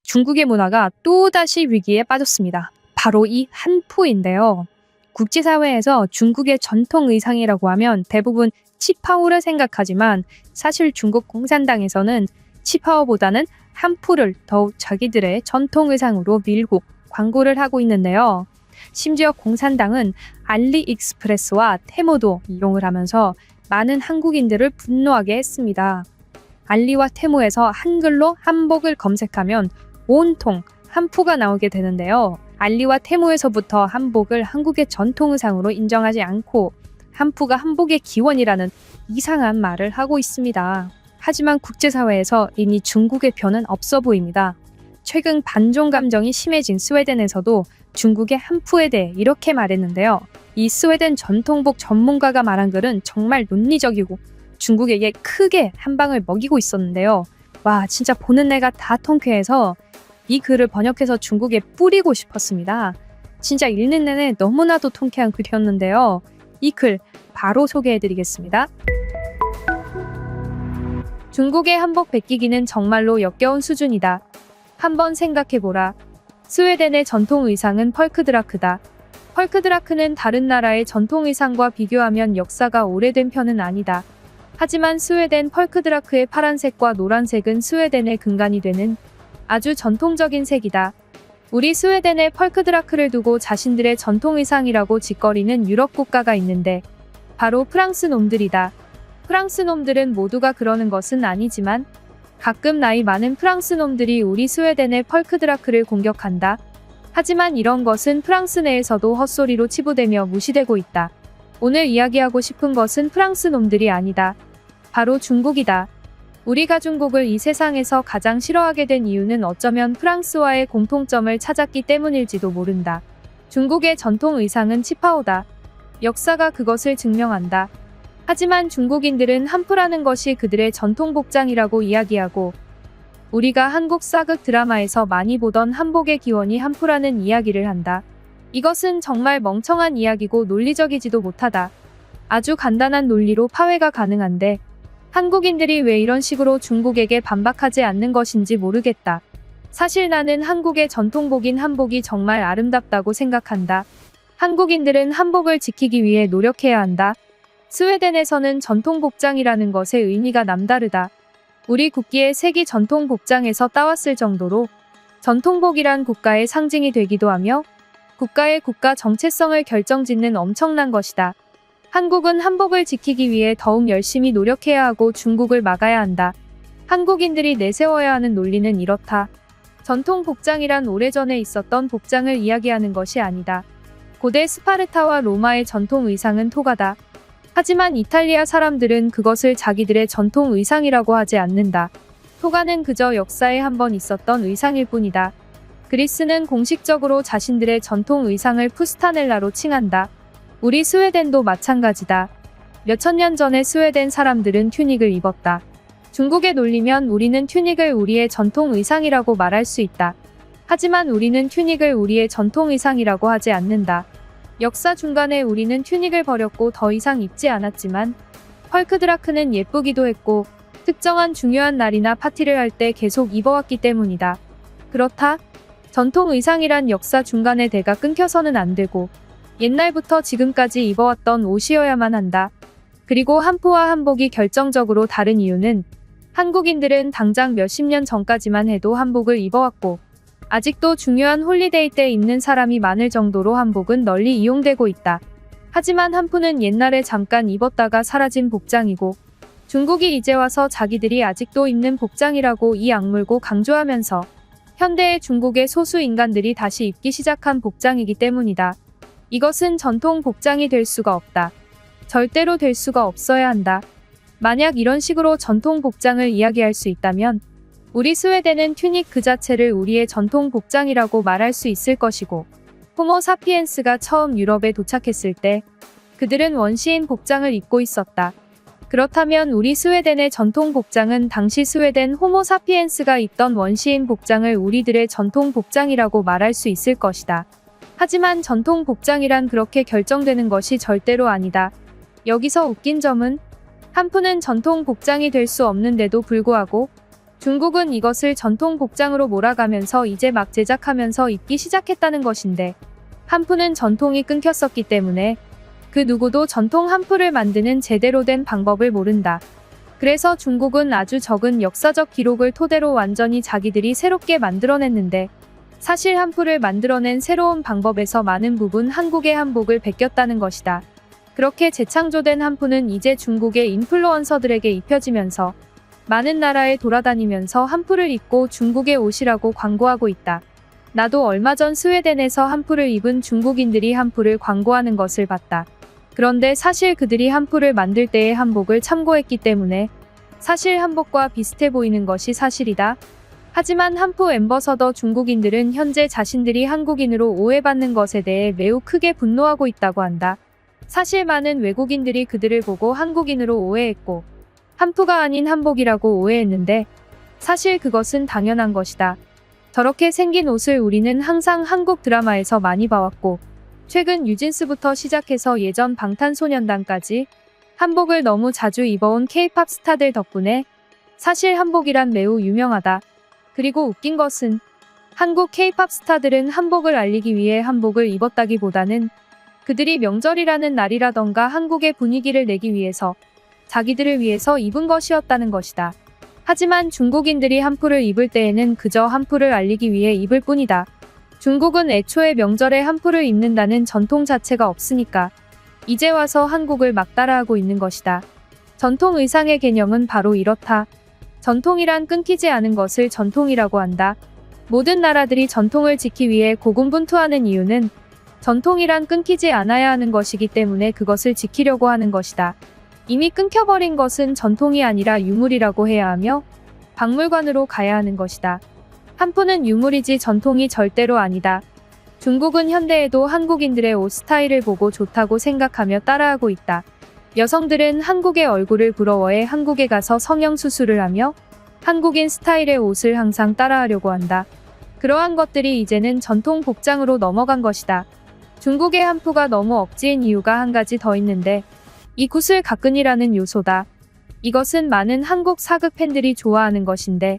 중국의 문화가 또다시 위기에 빠졌습니다. 바로 이 한푸인데요. 국제사회에서 중국의 전통 의상이라고 하면 대부분 치파오를 생각하지만 사실 중국 공산당에서는 치파오보다는 한푸를 더욱 자기들의 전통 의상으로 밀고 광고를 하고 있는데요. 심지어 공산당은 알리익스프레스와 테무도 이용을 하면서 많은 한국인들을 분노하게 했습니다. 알리와 테무에서 한글로 한복을 검색하면 온통 한푸가 나오게 되는데요. 알리와 테무에서부터 한복을 한국의 전통 의상으로 인정하지 않고 한푸가 한복의 기원이라는 이상한 말을 하고 있습니다. 하지만 국제사회에서 이미 중국의 표는 없어 보입니다. 최근 반중 감정이 심해진 스웨덴에서도 중국의 한푸에 대해 이렇게 말했는데요. 이 스웨덴 전통복 전문가가 말한 글은 정말 논리적이고 중국에게 크게 한 방을 먹이고 있었는데요. 와, 진짜 보는 내가 다 통쾌해서 이 글을 번역해서 중국에 뿌리고 싶었습니다. 진짜 읽는 내내 너무나도 통쾌한 글이었는데요. 이 글 바로 소개해드리겠습니다. 중국의 한복 베끼기는 정말로 역겨운 수준이다. 한번 생각해보라. 스웨덴의 전통 의상은 펄크드라크다. 펄크드라크는 다른 나라의 전통 의상과 비교하면 역사가 오래된 편은 아니다. 하지만 스웨덴 펄크드라크의 파란색과 노란색은 스웨덴의 근간이 되는 아주 전통적인 색이다. 우리 스웨덴의 펄크드라크를 두고 자신들의 전통 의상이라고 짓거리는 유럽 국가가 있는데 바로 프랑스 놈들이다. 프랑스 놈들은 모두가 그러는 것은 아니지만 가끔 나이 많은 프랑스 놈들이 우리 스웨덴의 펄크드라크를 공격한다. 하지만 이런 것은 프랑스 내에서도 헛소리로 치부되며 무시되고 있다. 오늘 이야기하고 싶은 것은 프랑스 놈들이 아니다. 바로 중국이다. 우리가 중국을 이 세상에서 가장 싫어하게 된 이유는 어쩌면 프랑스와의 공통점을 찾았기 때문일지도 모른다. 중국의 전통 의상은 치파오다. 역사가 그것을 증명한다. 하지만 중국인들은 한푸라는 것이 그들의 전통 복장이라고 이야기하고 우리가 한국 사극 드라마에서 많이 보던 한복의 기원이 한푸라는 이야기를 한다. 이것은 정말 멍청한 이야기고 논리적이지도 못하다. 아주 간단한 논리로 파회가 가능한데 한국인들이 왜 이런 식으로 중국에게 반박하지 않는 것인지 모르겠다. 사실 나는 한국의 전통복인 한복이 정말 아름답다고 생각한다. 한국인들은 한복을 지키기 위해 노력해야 한다. 스웨덴에서는 전통복장이라는 것의 의미가 남다르다. 우리 국기의 색이 전통복장에서 따왔을 정도로 전통복이란 국가의 상징이 되기도 하며 국가의 국가 정체성을 결정짓는 엄청난 것이다. 한국은 한복을 지키기 위해 더욱 열심히 노력해야 하고 중국을 막아야 한다. 한국인들이 내세워야 하는 논리는 이렇다. 전통 복장이란 오래전에 있었던 복장을 이야기하는 것이 아니다. 고대 스파르타와 로마의 전통 의상은 토가다. 하지만 이탈리아 사람들은 그것을 자기들의 전통 의상이라고 하지 않는다. 토가는 그저 역사에 한번 있었던 의상일 뿐이다. 그리스는 공식적으로 자신들의 전통 의상을 푸스타넬라로 칭한다. 우리 스웨덴도 마찬가지다. 몇천 년 전에 스웨덴 사람들은 튜닉을 입었다. 중국에 놀리면 우리는 튜닉을 우리의 전통 의상이라고 말할 수 있다. 하지만 우리는 튜닉을 우리의 전통 의상이라고 하지 않는다. 역사 중간에 우리는 튜닉을 버렸고 더 이상 입지 않았지만 펄크드라크는 예쁘기도 했고 특정한 중요한 날이나 파티를 할 때 계속 입어왔기 때문이다. 그렇다. 전통 의상이란 역사 중간에 대가 끊겨서는 안 되고 옛날부터 지금까지 입어왔던 옷이어야만 한다. 그리고 한푸와 한복이 결정적으로 다른 이유는 한국인들은 당장 몇십 년 전까지만 해도 한복을 입어왔고 아직도 중요한 홀리데이 때 입는 사람이 많을 정도로 한복은 널리 이용되고 있다. 하지만 한푸는 옛날에 잠깐 입었다가 사라진 복장이고 중국이 이제 와서 자기들이 아직도 입는 복장이라고 이 악물고 강조하면서 현대의 중국의 소수 인간들이 다시 입기 시작한 복장이기 때문이다. 이것은 전통 복장이 될 수가 없다. 절대로 될 수가 없어야 한다. 만약 이런 식으로 전통 복장을 이야기할 수 있다면 우리 스웨덴은 튜닉 그 자체를 우리의 전통 복장이라고 말할 수 있을 것이고 호모 사피엔스가 처음 유럽에 도착했을 때 그들은 원시인 복장을 입고 있었다. 그렇다면 우리 스웨덴의 전통 복장은 당시 스웨덴 호모 사피엔스가 입던 원시인 복장을 우리들의 전통 복장이라고 말할 수 있을 것이다. 하지만 전통 복장이란 그렇게 결정되는 것이 절대로 아니다. 여기서 웃긴 점은 한푸는 전통 복장이 될 수 없는데도 불구하고 중국은 이것을 전통 복장으로 몰아가면서 이제 막 제작하면서 입기 시작했다는 것인데, 한푸는 전통이 끊겼었기 때문에 그 누구도 전통 한푸를 만드는 제대로 된 방법을 모른다. 그래서 중국은 아주 적은 역사적 기록을 토대로 완전히 자기들이 새롭게 만들어냈는데, 사실 한푸를 만들어낸 새로운 방법에서 많은 부분 한국의 한복을 베꼈다는 것이다. 그렇게 재창조된 한푸는 이제 중국의 인플루언서들에게 입혀지면서 많은 나라에 돌아다니면서 한푸를 입고 중국의 옷이라고 광고하고 있다. 나도 얼마 전 스웨덴에서 한푸를 입은 중국인들이 한푸를 광고하는 것을 봤다. 그런데 사실 그들이 한푸를 만들 때의 한복을 참고했기 때문에 사실 한복과 비슷해 보이는 것이 사실이다. 하지만 한푸 앰버서더 중국인들은 현재 자신들이 한국인으로 오해받는 것에 대해 매우 크게 분노하고 있다고 한다. 사실 많은 외국인들이 그들을 보고 한국인으로 오해했고 한푸가 아닌 한복이라고 오해했는데 사실 그것은 당연한 것이다. 저렇게 생긴 옷을 우리는 항상 한국 드라마에서 많이 봐왔고 최근 뉴진스부터 시작해서 예전 방탄소년단까지 한복을 너무 자주 입어온 K-팝 스타들 덕분에 사실 한복이란 매우 유명하다. 그리고 웃긴 것은 한국 K-팝 스타들은 한복을 알리기 위해 한복을 입었다기보다는 그들이 명절이라는 날이라던가 한국의 분위기를 내기 위해서 자기들을 위해서 입은 것이었다는 것이다. 하지만 중국인들이 한푸를 입을 때에는 그저 한푸를 알리기 위해 입을 뿐이다. 중국은 애초에 명절에 한푸를 입는다는 전통 자체가 없으니까 이제 와서 한국을 막 따라하고 있는 것이다. 전통 의상의 개념은 바로 이렇다. 전통이란 끊기지 않은 것을 전통이라고 한다. 모든 나라들이 전통을 지키기 위해 고군분투하는 이유는 전통이란 끊기지 않아야 하는 것이기 때문에 그것을 지키려고 하는 것이다. 이미 끊겨버린 것은 전통이 아니라 유물이라고 해야 하며 박물관으로 가야 하는 것이다. 한푸는 유물이지 전통이 절대로 아니다. 중국은 현대에도 한국인들의 옷 스타일을 보고 좋다고 생각하며 따라하고 있다. 여성들은 한국의 얼굴을 부러워해 한국에 가서 성형수술을 하며 한국인 스타일의 옷을 항상 따라하려고 한다. 그러한 것들이 이제는 전통 복장으로 넘어간 것이다. 중국의 한푸가 너무 억지인 이유가 한 가지 더 있는데 이 구슬가끈이라는 요소다. 이것은 많은 한국 사극 팬들이 좋아하는 것인데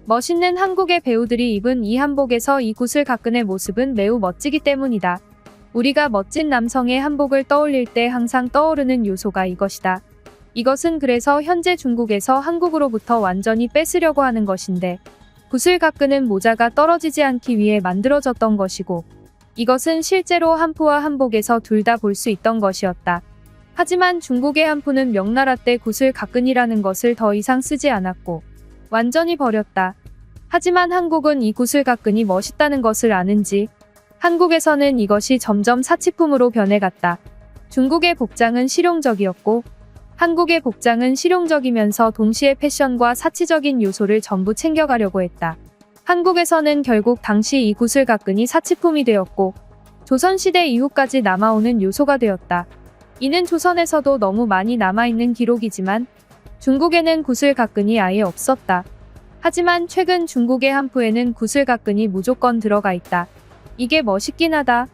멋있는 한국의 배우들이 입은 이 한복에서 이 구슬가끈의 모습은 매우 멋지기 때문이다. 우리가 멋진 남성의 한복을 떠올릴 때 항상 떠오르는 요소가 이것이다. 이것은 그래서 현재 중국에서 한국으로부터 완전히 뺏으려고 하는 것인데 구슬가끈은 모자가 떨어지지 않기 위해 만들어졌던 것이고 이것은 실제로 한푸와 한복에서 둘 다 볼 수 있던 것이었다. 하지만 중국의 한푸는 명나라 때 구슬가끈이라는 것을 더 이상 쓰지 않았고 완전히 버렸다. 하지만 한국은 이 구슬가끈이 멋있다는 것을 아는지 한국에서는 이것이 점점 사치품으로 변해갔다. 중국의 복장은 실용적이었고 한국의 복장은 실용적이면서 동시에 패션과 사치적인 요소를 전부 챙겨가려고 했다. 한국에서는 결국 당시 이 구슬가끈이 사치품이 되었고 조선시대 이후까지 남아오는 요소가 되었다. 이는 조선에서도 너무 많이 남아있는 기록이지만 중국에는 구슬가끈이 아예 없었다. 하지만 최근 중국의 한푸에는 구슬가끈이 무조건 들어가 있다. 이게 멋있긴 하다.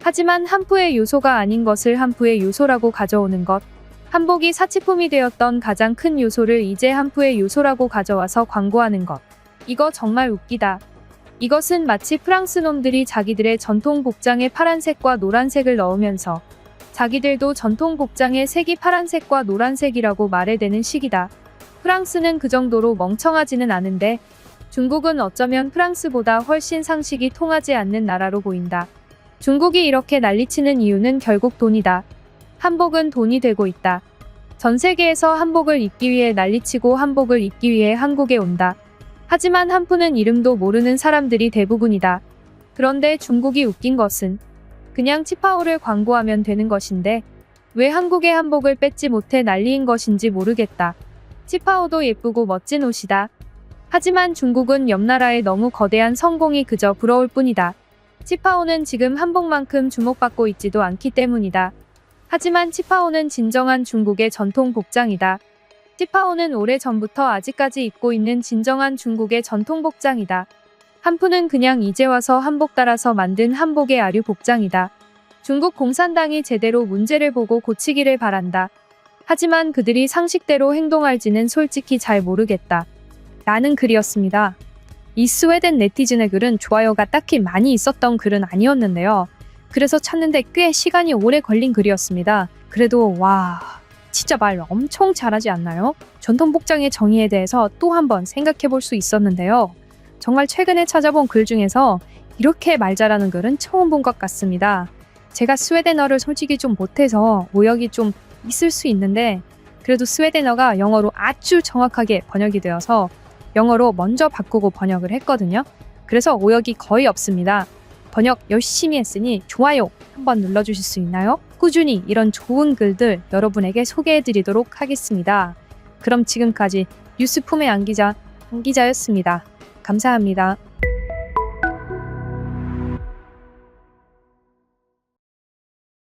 하지만 한푸의 요소가 아닌 것을 한푸의 요소라고 가져오는 것. 한복이 사치품이 되었던 가장 큰 요소를 이제 한푸의 요소라고 가져와서 광고하는 것. 이거 정말 웃기다. 이것은 마치 프랑스 놈들이 자기들의 전통 복장에 파란색과 노란색을 넣으면서 자기들도 전통 복장의 색이 파란색과 노란색이라고 말해대는 식이다. 프랑스는 그 정도로 멍청하지는 않은데 중국은 어쩌면 프랑스보다 훨씬 상식이 통하지 않는 나라로 보인다. 중국이 이렇게 난리치는 이유는 결국 돈이다. 한복은 돈이 되고 있다. 전 세계에서 한복을 입기 위해 난리치고 한복을 입기 위해 한국에 온다. 하지만 한푸는 이름도 모르는 사람들이 대부분이다. 그런데 중국이 웃긴 것은 그냥 치파오를 광고하면 되는 것인데 왜 한국의 한복을 뺏지 못해 난리인 것인지 모르겠다. 치파오도 예쁘고 멋진 옷이다. 하지만 중국은 옆나라의 너무 거대한 성공이 그저 부러울 뿐이다. 치파오는 지금 한복만큼 주목받고 있지도 않기 때문이다. 하지만 치파오는 진정한 중국의 전통 복장이다. 치파오는 오래전부터 아직까지 입고 있는 진정한 중국의 전통 복장이다. 한푸는 그냥 이제 와서 한복 따라서 만든 한복의 아류 복장이다. 중국 공산당이 제대로 문제를 보고 고치기를 바란다. 하지만 그들이 상식대로 행동할지는 솔직히 잘 모르겠다. 라는 글이었습니다. 이 스웨덴 네티즌의 글은 좋아요가 딱히 많이 있었던 글은 아니었는데요. 그래서 찾는데 꽤 시간이 오래 걸린 글이었습니다. 그래도 와, 진짜 말 엄청 잘하지 않나요? 전통 복장의 정의에 대해서 또 한번 생각해 볼 수 있었는데요. 정말 최근에 찾아본 글 중에서 이렇게 말 잘하는 글은 처음 본 것 같습니다. 제가 스웨덴어를 솔직히 좀 못해서 오역이 좀 있을 수 있는데 그래도 스웨덴어가 영어로 아주 정확하게 번역이 되어서 영어로 먼저 바꾸고 번역을 했거든요. 그래서 오역이 거의 없습니다. 번역 열심히 했으니 좋아요 한번 눌러주실 수 있나요? 꾸준히 이런 좋은 글들 여러분에게 소개해드리도록 하겠습니다. 그럼 지금까지 뉴스품의 안 기자였습니다. 감사합니다.